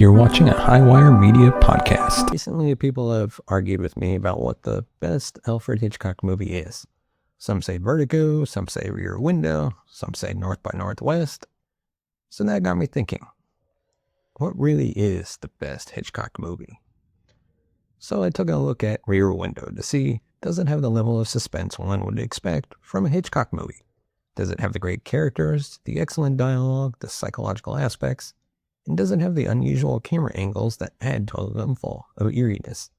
You're watching a Highwire Media podcast. Recently, people have argued with me about what the best Alfred Hitchcock movie is. Some say Vertigo, some say Rear Window, some say North by Northwest. So that got me thinking, what really is the best Hitchcock movie? So I took a look at Rear Window to see, does it have the level of suspense one would expect from a Hitchcock movie? Does it have the great characters, the excellent dialogue, the psychological aspects? And does it have the unusual camera angles that add to a level of eeriness?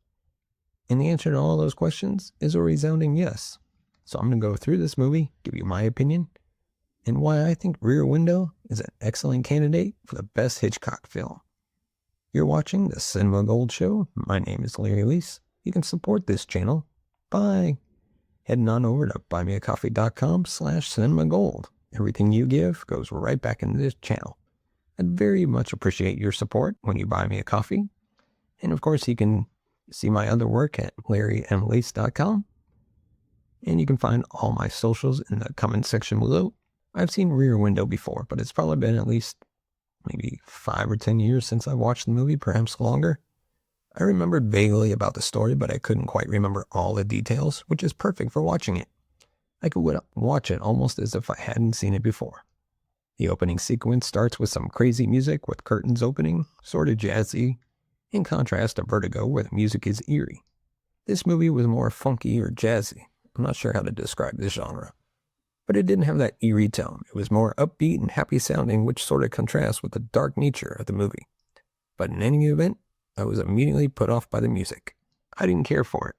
And the answer to all those questions is a resounding yes. So I'm going to go through this movie, give you my opinion, and why I think Rear Window is an excellent candidate for the best Hitchcock film. You're watching the Cinema Gold Show. My name is Larry Leese. You can support this channel by heading on over to buymeacoffee.com/cinemagold. Everything you give goes right back into this channel. I'd very much appreciate your support when you buy me a coffee. And of course, you can see my other work at larrymleese.com. And you can find all my socials in the comment section below. I've seen Rear Window before, but it's probably been at least maybe 5 or 10 years since I watched the movie, perhaps longer. I remembered vaguely about the story, but I couldn't quite remember all the details, which is perfect for watching it. I could watch it almost as if I hadn't seen it before. The opening sequence starts with some crazy music with curtains opening, sort of jazzy, in contrast to Vertigo where the music is eerie. This movie was more funky or jazzy. I'm not sure how to describe this genre. But it didn't have that eerie tone. It was more upbeat and happy sounding, which sort of contrasts with the dark nature of the movie. But in any event, I was immediately put off by the music. I didn't care for it.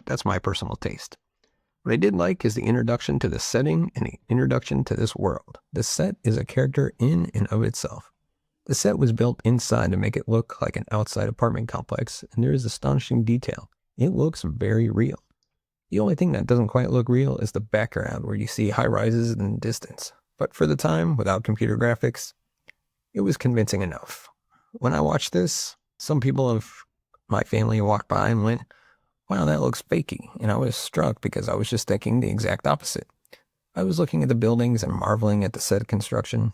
That's my personal taste. What I did like is the introduction to the setting and the introduction to this world. The set is a character in and of itself. The set was built inside to make it look like an outside apartment complex, and there is astonishing detail. It looks very real. The only thing that doesn't quite look real is the background where you see high rises in the distance. But for the time, without computer graphics, it was convincing enough. When I watched this, some people of my family walked by and went, "Wow, that looks fakey." And I was struck because I was just thinking the exact opposite. I was looking at the buildings and marveling at the set construction,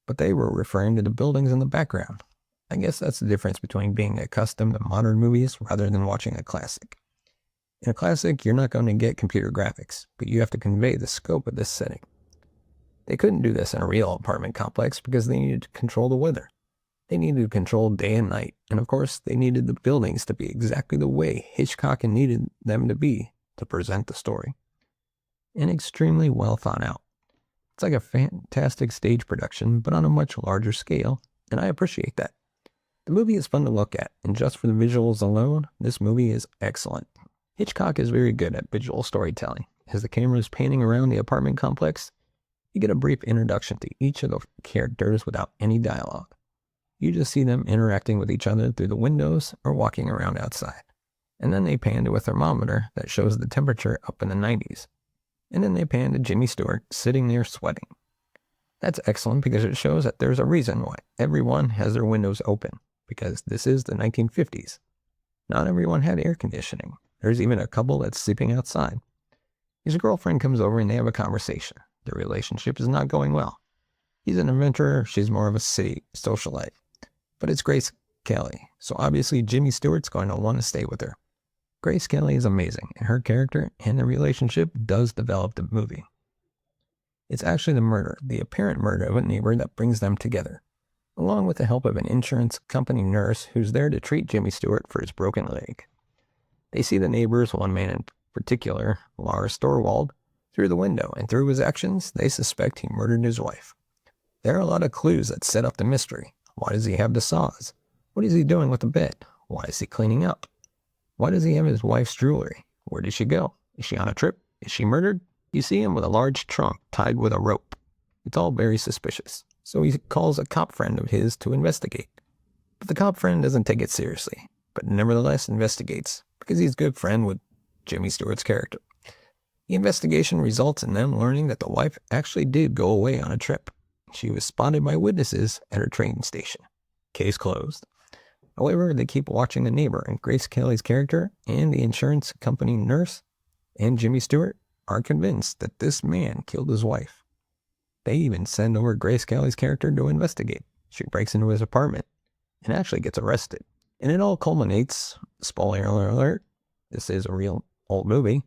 but they were referring to the buildings in the background. I guess that's the difference between being accustomed to modern movies rather than watching a classic. In a classic, you're not going to get computer graphics, but you have to convey the scope of this setting. They couldn't do this in a real apartment complex because they needed to control the weather. They needed to control day and night, and of course, they needed the buildings to be exactly the way Hitchcock needed them to be to present the story. And extremely well thought out. It's like a fantastic stage production, but on a much larger scale, and I appreciate that. The movie is fun to look at, and just for the visuals alone, this movie is excellent. Hitchcock is very good at visual storytelling. As the camera is panning around the apartment complex, you get a brief introduction to each of the characters without any dialogue. You just see them interacting with each other through the windows or walking around outside. And then they pan to a thermometer that shows the temperature up in the 90s. And then they pan to Jimmy Stewart sitting there sweating. That's excellent because it shows that there's a reason why everyone has their windows open, because this is the 1950s. Not everyone had air conditioning. There's even a couple that's sleeping outside. His girlfriend comes over and they have a conversation. Their relationship is not going well. He's an inventor, she's more of a city socialite. But it's Grace Kelly, so obviously Jimmy Stewart's going to want to stay with her. Grace Kelly is amazing, and her character and the relationship does develop the movie. It's actually the apparent murder of a neighbor that brings them together, along with the help of an insurance company nurse who's there to treat Jimmy Stewart for his broken leg. They see the neighbors, one man in particular, Lars Storwald, through the window, and through his actions, they suspect he murdered his wife. There are a lot of clues that set up the mystery. Why does he have the saws? What is he doing with the bed? Why is he cleaning up? Why does he have his wife's jewelry? Where did she go? Is she on a trip? Is she murdered? You see him with a large trunk tied with a rope. It's all very suspicious. So he calls a cop friend of his to investigate. But the cop friend doesn't take it seriously, but nevertheless investigates, because he's a good friend with Jimmy Stewart's character. The investigation results in them learning that the wife actually did go away on a trip. She was spotted by witnesses at her train station. Case closed. However, they keep watching the neighbor, and Grace Kelly's character and the insurance company nurse and Jimmy Stewart are convinced that this man killed his wife. They even send over Grace Kelly's character to investigate. She breaks into his apartment, and actually gets arrested. And it all culminates, spoiler alert, this is a real old movie,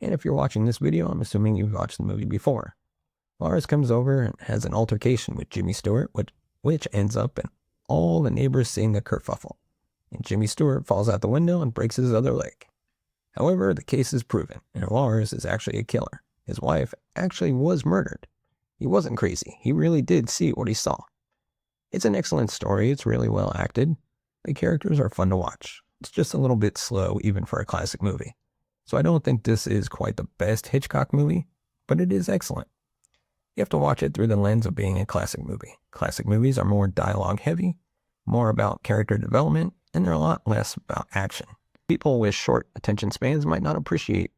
and if you're watching this video, I'm assuming you've watched the movie before. Lars comes over and has an altercation with Jimmy Stewart, which ends up in all the neighbors seeing a kerfuffle, and Jimmy Stewart falls out the window and breaks his other leg. However, the case is proven, and Lars is actually a killer. His wife actually was murdered. He wasn't crazy. He really did see what he saw. It's an excellent story. It's really well acted. The characters are fun to watch. It's just a little bit slow, even for a classic movie. So I don't think this is quite the best Hitchcock movie, but it is excellent. You have to watch it through the lens of being a classic movie. Classic movies are more dialogue heavy, more about character development, and they're a lot less about action. People with short attention spans might not appreciate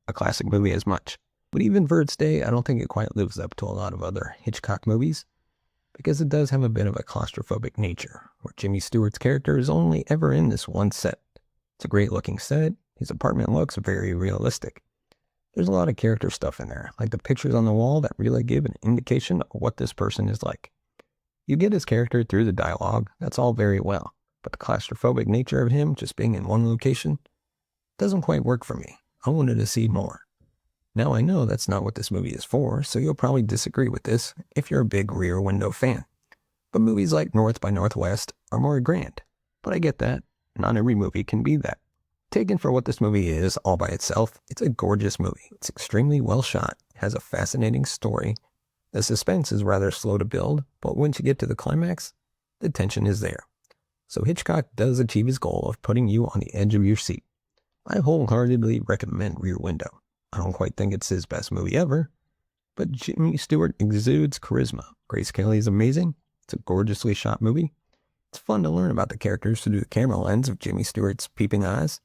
a classic movie as much. But even for its day, I don't think it quite lives up to a lot of other Hitchcock movies, because it does have a bit of a claustrophobic nature, where Jimmy Stewart's character is only ever in this one set. It's a great looking set. His apartment looks very realistic. There's a lot of character stuff in there, like the pictures on the wall that really give an indication of what this person is like. You get his character through the dialogue, that's all very well, but the claustrophobic nature of him just being in one location doesn't quite work for me. I wanted to see more. Now I know that's not what this movie is for, so you'll probably disagree with this if you're a big Rear Window fan. But movies like North by Northwest are more grand. But I get that. Not every movie can be that. Taken for what this movie is all by itself, it's a gorgeous movie. It's extremely well shot, has a fascinating story. The suspense is rather slow to build, but once you get to the climax, the tension is there. So Hitchcock does achieve his goal of putting you on the edge of your seat. I wholeheartedly recommend Rear Window. I don't quite think it's his best movie ever, but Jimmy Stewart exudes charisma. Grace Kelly is amazing. It's a gorgeously shot movie. It's fun to learn about the characters through the camera lens of Jimmy Stewart's peeping eyes.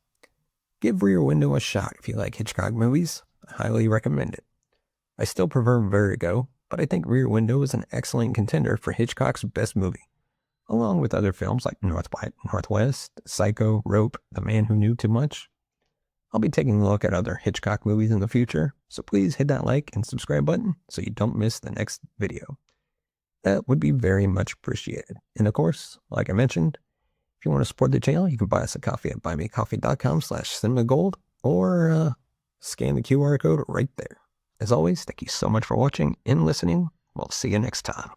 Give Rear Window a shot if you like Hitchcock movies. I highly recommend it. I still prefer Vertigo, but I think Rear Window is an excellent contender for Hitchcock's best movie, along with other films like North by Northwest, Psycho, Rope, The Man Who Knew Too Much. I'll be taking a look at other Hitchcock movies in the future, so please hit that like and subscribe button so you don't miss the next video. That would be very much appreciated. And of course, like I mentioned, if you want to support the channel, you can buy us a coffee at buymeacoffee.com/cinemagold or scan the QR code right there. As always, thank you so much for watching and listening. We'll see you next time.